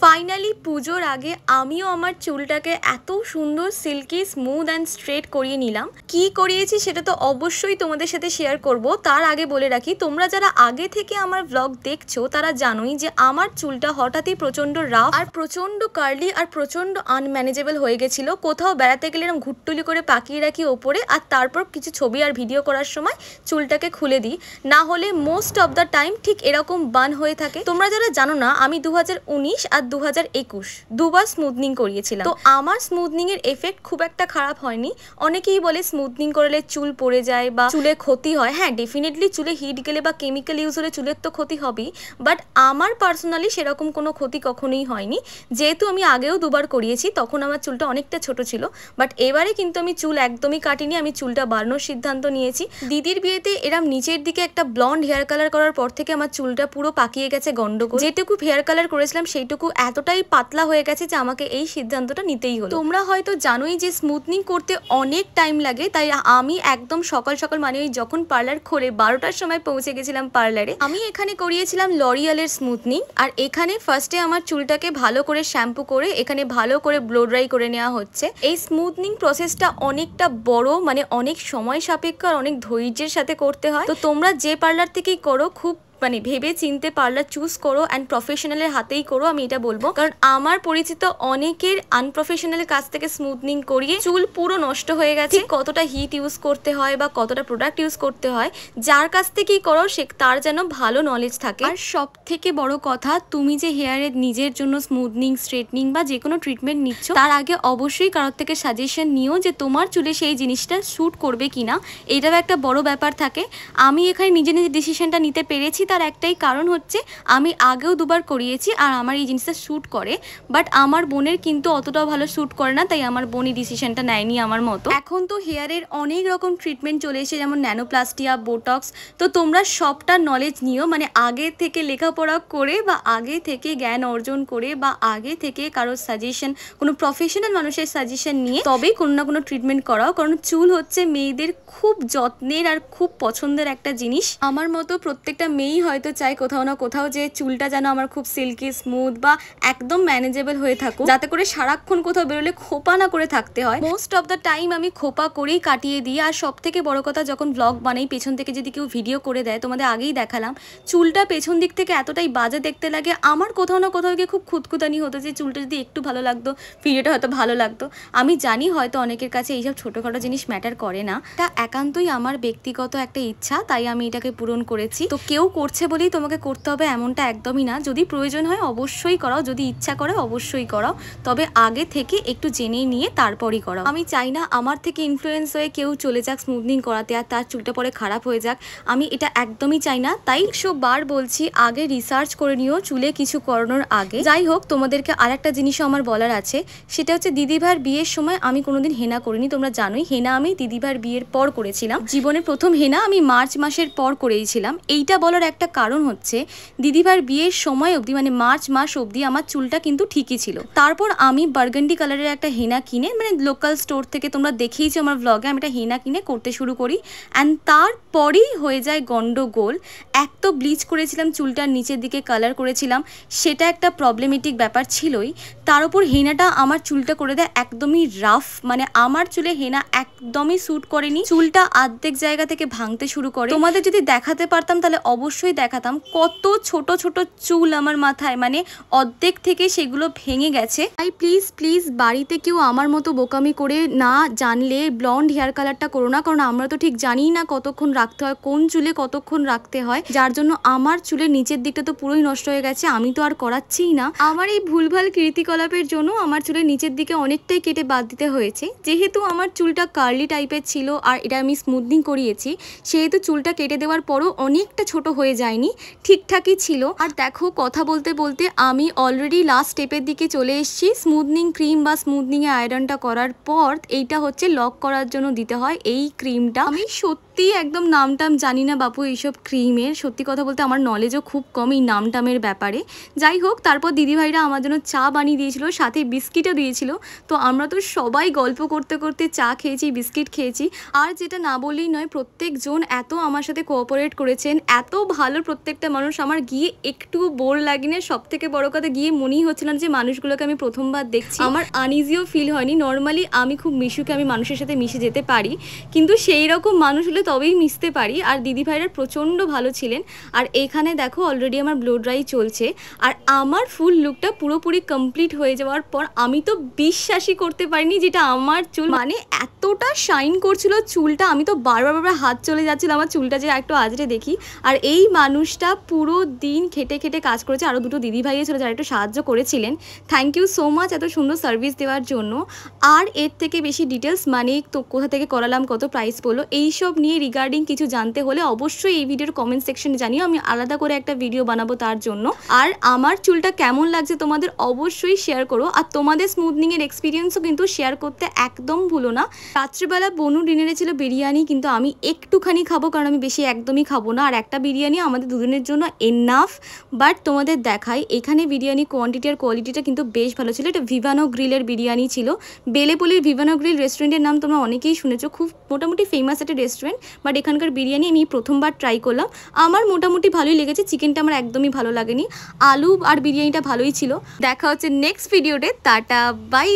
Finally পুজোর আগে আমিও আমার চুলটাকে এত সুন্দর সিল্কি স্মুথ অ্যান্ড স্ট্রেট করিয়ে নিলাম। কি করিয়েছি সেটা তো অবশ্যই তোমাদের সাথে শেয়ার করব। তার আগে বলে রাখি, তোমরা যারা আগে থেকে আমার ব্লগ দেখছো তারা জানোই যে আমার চুলটা হঠাৎই প্রচণ্ড রাফ আর প্রচণ্ড কার্লি আর প্রচণ্ড আনম্যানেজেবল হয়ে গেছিল। কোথাও বেড়াতে গেলে এরকম ঘুরটুলি করে পাকিয়ে রাখি ওপরে, আর তারপর কিছু ছবি আর ভিডিও করার সময় চুলটাকে খুলে দিই, না হলে মোস্ট অফ দ্য টাইম ঠিক এরকম বান হয়ে থাকে। তোমরা যারা জানো না, আমি 2019 আর 2021 দুবার স্মুথনিং করিয়েছিলাম। তো আমার স্মুথনিং এর এফেক্ট খুব একটা খারাপ হয়নি। অনেকেই বলে স্মুথনিং করলে চুল পড়ে যায় বা চুলে ক্ষতি হয়। হ্যাঁ, ডেফিনেটলি চুলে হিট গেলে বা কেমিক্যাল ইউজ হলে চুলের তো ক্ষতি হবেই, বাট আমার পার্সোনালি সেরকম কোনো ক্ষতি কখনোই হয়নি। যেহেতু আমি আগেও দুবার করিয়েছি, তখন আমার চুলটা অনেকটা ছোট ছিল, বাট এবারে কিন্তু আমি চুল একদমই কাটিনি, আমি চুলটা বাড়ানোর সিদ্ধান্ত নিয়েছি। দিদির বিয়েতে এরম নিচের দিকে একটা ব্লন্ড হেয়ার কালার করার পর থেকে আমার চুলটা পুরো পাকিয়ে গেছে গন্ডগোল। যেটুকু হেয়ার কালার করেছিলাম সেইটুকু এতটাই পাতলা হয়ে গেছে যে আমাকে এই সিদ্ধান্তটা নিতেই হলো। তোমরা হয়তো জানোই যে স্মুথনিং করতে অনেক টাইম লাগে, তাই আমি একদম সকাল সকাল মানে ওই যখন পার্লার খোলে 12টার সময় পৌঁছে গেছিলাম পার্লারে। আমি এখানে করিয়েছিলাম লরিয়ালের স্মুথনিং, আর এখানে ফার্স্টে আমার চুলটাকে ভালো করে শ্যাম্পু করে এখানে ভালো করে ব্লো ড্রাই করে নেওয়া হচ্ছে। এই স্মুথনিং প্রসেসটা অনেকটা বড়, মানে অনেক সময় সাপেক্ষ আর অনেক ধৈর্যের সাথে করতে হয়। তো তোমরা যে পার্লার থেকেই করো খুব মানে ভেবে চিনতে পার্লার চুজ করো অ্যান্ড প্রফেশনালের হাতেই করো, আমি এটা বলবো। কারণ আমার পরিচিত অনেকের আনপ্রফেশনালের কাছ থেকে স্মুথনিং করিয়ে চুল পুরো নষ্ট হয়ে গেছে। কতটা হিট ইউজ করতে হয় বা কতটা প্রোডাক্ট ইউজ করতে হয়, যার কাছ থেকেই করো সে তার যেন ভালো নলেজ থাকে। আর সব থেকে বড় কথা, তুমি যে হেয়ারের নিজের জন্য স্মুথনিং, স্ট্রেটনিং বা যে কোনো ট্রিটমেন্ট নিচ্ছ, তার আগে অবশ্যই কারোর থেকে সাজেশন নিও যে তোমার চুলে সেই জিনিসটা শ্যুট করবে কিনা। এটাও একটা বড় ব্যাপার থাকে। আমি এখানে নিজে নিজে ডিসিশনটা নিতে পেরেছি, তার একটাই কারণ হচ্ছে আমি আগেও দুবার করিয়েছি আর আমার এই জিনিসটা শ্যুট করে, বাট আমার বোনের কিন্তু অতটাও ভালো শ্যুট করে না, তাই আমার বোন এই ডিসিশনটা নেয়নি আমার মতো। এখন তো হেয়ারের অনেক রকম ট্রিটমেন্ট চলে এসেছে, যেমন ন্যানোপ্লাস্টিয়া, বোটক্স। তো তোমরা সবটা নলেজ নিও, মানে আগে থেকে লেখাপড়া করে বা আগে থেকে জ্ঞান অর্জন করে বা আগে থেকে কারোর সাজেশন, কোনো প্রফেশনাল মানুষের সাজেশন নিয়ে তবেই কোনো না কোনো ট্রিটমেন্ট করাও। কারণ চুল হচ্ছে মেয়েদের খুব যত্নের আর খুব পছন্দের একটা জিনিস। আমার মতো প্রত্যেকটা মেয়েই হয়তো চাই কোথাও না কোথাও যে চুলটা যেন আমার খুব সিল্কি স্মুথ বা একদম ম্যানেজেবল হয়ে থাকুক, যাতে করে সারাক্ষণ কোথাও বেরোলে খোপা না করে থাকতে হয়। মোস্ট অফ দ্য টাইম আমি খোপা করেই কাটিয়ে দিই। আর সব থেকে বড় কথা, যখন ব্লগ বানাই পেছন থেকে যদি কেউ ভিডিও করে দেয়, তোমাদের আগেই দেখালাম চুলটা পেছন দিক থেকে এতটাই বাজে দেখতে লাগে, আমার কোথাও না কোথাও গিয়ে খুব খুঁতখুতানি হতো যে চুলটা যদি একটু ভালো লাগতো, ভিডিওটা হয়তো ভালো লাগতো। আমি জানি হয়তো অনেকের কাছে এইসব ছোটোখাটো জিনিস ম্যাটার করে না, এটা একান্তই আমার ব্যক্তিগত একটা ইচ্ছা, তাই আমি এটাকে পূরণ করেছি। তো কেউ করছে বলেই তোমাকে করতে হবে এমনটা একদমই না। যদি প্রয়োজন হয় অবশ্যই করাও, যদি ইচ্ছা করে অবশ্যই করাও, তবে আগে থেকে একটু জেনে নিয়ে তারপরই করাও। আমি চাই না আমার থেকে ইনফ্লুয়েন্স হয়ে কেউ চলে যাক স্মুথনিং করাতে আর তার চুলটা পরে খারাপ হয়ে যাক, আমি এটা একদমই চাই না। তাই 100 বার বলছি, আগে রিসার্চ করে নিও চুলে কিছু করানোর আগে। যাই হোক, তোমাদেরকে আরেকটা জিনিসও আমার বলার আছে, সেটা হচ্ছে দিদিভাইয়ের বিয়ের সময় আমি কোনোদিন হেনা করিনি। তোমরা জানোই হেনা আমি দিদিভাইয়ের বিয়ের পর করেছিলাম। জীবনের প্রথম হেনা আমি মার্চ মাসের পর করেইছিলাম। এইটা বলার একটা কারণ হচ্ছে, দিদিভাইয়ের বিয়ের সময় অবধি মানে মার্চ মাস অবধি আমার চুলটা কিন্তু ঠিকই ছিল। তারপর আমি বার্গান্ডি কালারের একটা হেনা কিনে, মানে লোকাল স্টোর থেকে, তোমরা দেখেইছো আমার ব্লগে, আমি একটা হেনা কিনে করতে শুরু করি, অ্যান্ড তারপরেই হয়ে যায় গন্ডগোল। এক তো ব্লিচ করেছিলাম, চুলটার নিচের দিকে কালার করেছিলাম, সেটা একটা প্রবলেমেটিক ব্যাপার ছিলই। তার উপর হেনাটা আমার চুলটা করে দেয় একদমই রাফ, মানে আমার চুলে হেনা একদমই স্যুট করেনি। চুলটা অর্ধেক জায়গা থেকে ভাঙতে শুরু করে। তোমাদের যদি দেখাতে পারতাম তাহলে অবশ্যই দেখাতাম কত ছোট ছোট চুল আমার মাথায়, মানে অর্ধেক থেকে সেগুলো ভেঙে গেছে। তাই প্লিজ প্লিজ বাড়িতে কেউ আমার মতো বোকামি করে না জানলে ব্লন্ড হেয়ার কালারটা করো না, কারণ আমরা তো ঠিক জানি না কতক্ষণ রাখতে হয়, কোন চুলে কতক্ষণ রাখতে হয়, যার জন্য আমার চুলের নিচের দিকটা তো পুরোই নষ্ট হয়ে গেছে। আমি তো আর করাচ্ছিই না। আমার এই ভুলভাল কীর্তিকলাপের জন্য আমার চুলের নিচের দিকে অনেকটাই কেটে বাদ দিতে হয়েছে। যেহেতু আমার চুলটা কার্লি টাইপের ছিল আর এটা আমি স্মুথনিং করিয়েছি, সেহেতু চুলটা কেটে দেওয়ার পরও অনেকটা ছোট হয়ে যায়নি, ঠিকঠাকই ছিল। আর দেখো, কথা বলতে বলতে আমি অলরেডি লাস্ট স্টেপের দিকে চলে এসেছি। স্মুথনিং ক্রিম বা স্মুথনিংয়ে আয়রনটা করার পর এইটা হচ্ছে লক করার জন্য দিতে হয় এই ক্রিমটা। আমি সত্যি সত্যি একদম নামটাম জানি না বাপু এইসব ক্রিমের, সত্যি কথা বলতে আমার নলেজও খুব কম এই নামটামের ব্যাপারে। যাই হোক, তারপর দিদিভাইরা আমার জন্য চা বানিয়ে দিয়েছিল, সাথে বিস্কিটও দিয়েছিল। তো আমরা তো সবাই গল্প করতে করতে চা খেয়েছি, বিস্কিট খেয়েছি। আর যেটা না বললেই নয়, প্রত্যেকজন এত আমার সাথে কোঅপারেট করেছেন, এত ভালো প্রত্যেকটা মানুষ। আমার গিয়ে একটুও বোর লাগেনি। সব থেকে বড় কথা, গিয়ে মনেই হচ্ছিল না যে মানুষগুলোকে আমি প্রথমবার দেখছি। আমার আনইজিও ফিল হয়নি। নর্মালি আমি খুব মিশুকে, আমি মানুষের সাথে মিশে যেতে পারি, কিন্তু সেই রকম মানুষ হলে তবেই মিশতে পারি। আর দিদিভাইরা প্রচণ্ড ভালো ছিলেন। আর এখানে দেখো অলরেডি আমার ব্লো ড্রাই চলছে, আর আমার ফুল লুকটা পুরোপুরি কমপ্লিট হয়ে যাওয়ার পর আমি তো বিশ্বাসই করতে পারিনি যেটা আমার চুল, মানে এতটা শাইন করছিল চুলটা। আমি তো বারবার হাত চলে যাচ্ছিল আমার চুলটা যে একটু আজরে দেখি। আর এই মানুষটা পুরো দিন খেটে খেটে কাজ করেছে। আরও দুটো দিদিভাই ছিল যারা একটু সাহায্য করেছিলেন। থ্যাংক ইউ সো মাচ এত সুন্দর সার্ভিস দেওয়ার জন্য। আর এর থেকে বেশি ডিটেলস, মানে তো কোথা থেকে করালাম, কত প্রাইস বলো, এইসব নিয়ে রিগার্ডিং কিছু জানতে হলে অবশ্যই এই ভিডিওর কমেন্ট সেকশনে জানিও, আমি আলাদা করে একটা ভিডিও বানাবো তার জন্য। আর আমার চুলটা কেমন লাগছে তোমাদের অবশ্যই শেয়ার করো। আর তোমাদের স্মুথনিংয়ের এক্সপিরিয়েন্সও কিন্তু শেয়ার করতে একদম ভুলো না। রাত্রিবেলা বনু ডিনারে ছিল বিরিয়ানি, কিন্তু আমি একটুখানি খাবো, কারণ আমি বেশি একদমই খাবো না। আর একটা বিরিয়ানি আমাদের দুজনের জন্য এনাফ। বাট তোমাদের দেখাই, এখানে বিরিয়ানি কোয়ান্টিটি আর কোয়ালিটিটা কিন্তু বেশ ভালো ছিল। এটা ভিভানো গ্রিলের বিরিয়ানি ছিল। বেলেপল্লির ভিভানো গ্রিল রেস্টুরেন্টের নাম তোমরা অনেকেই শুনেছো, খুব মোটামুটি ফেমাস একটা রেস্টুরেন্ট। বাট এখানকার বিরিয়ানি আমি প্রথমবার ট্রাই করলাম, আমার মোটামুটি ভালোই লেগেছে। চিকেনটা আমার একদমই ভালো লাগেনি, আলু আর বিরিয়ানিটা ভালোই ছিল। দেখা হচ্ছে নেক্সট ভিডিওতে। Tata, by.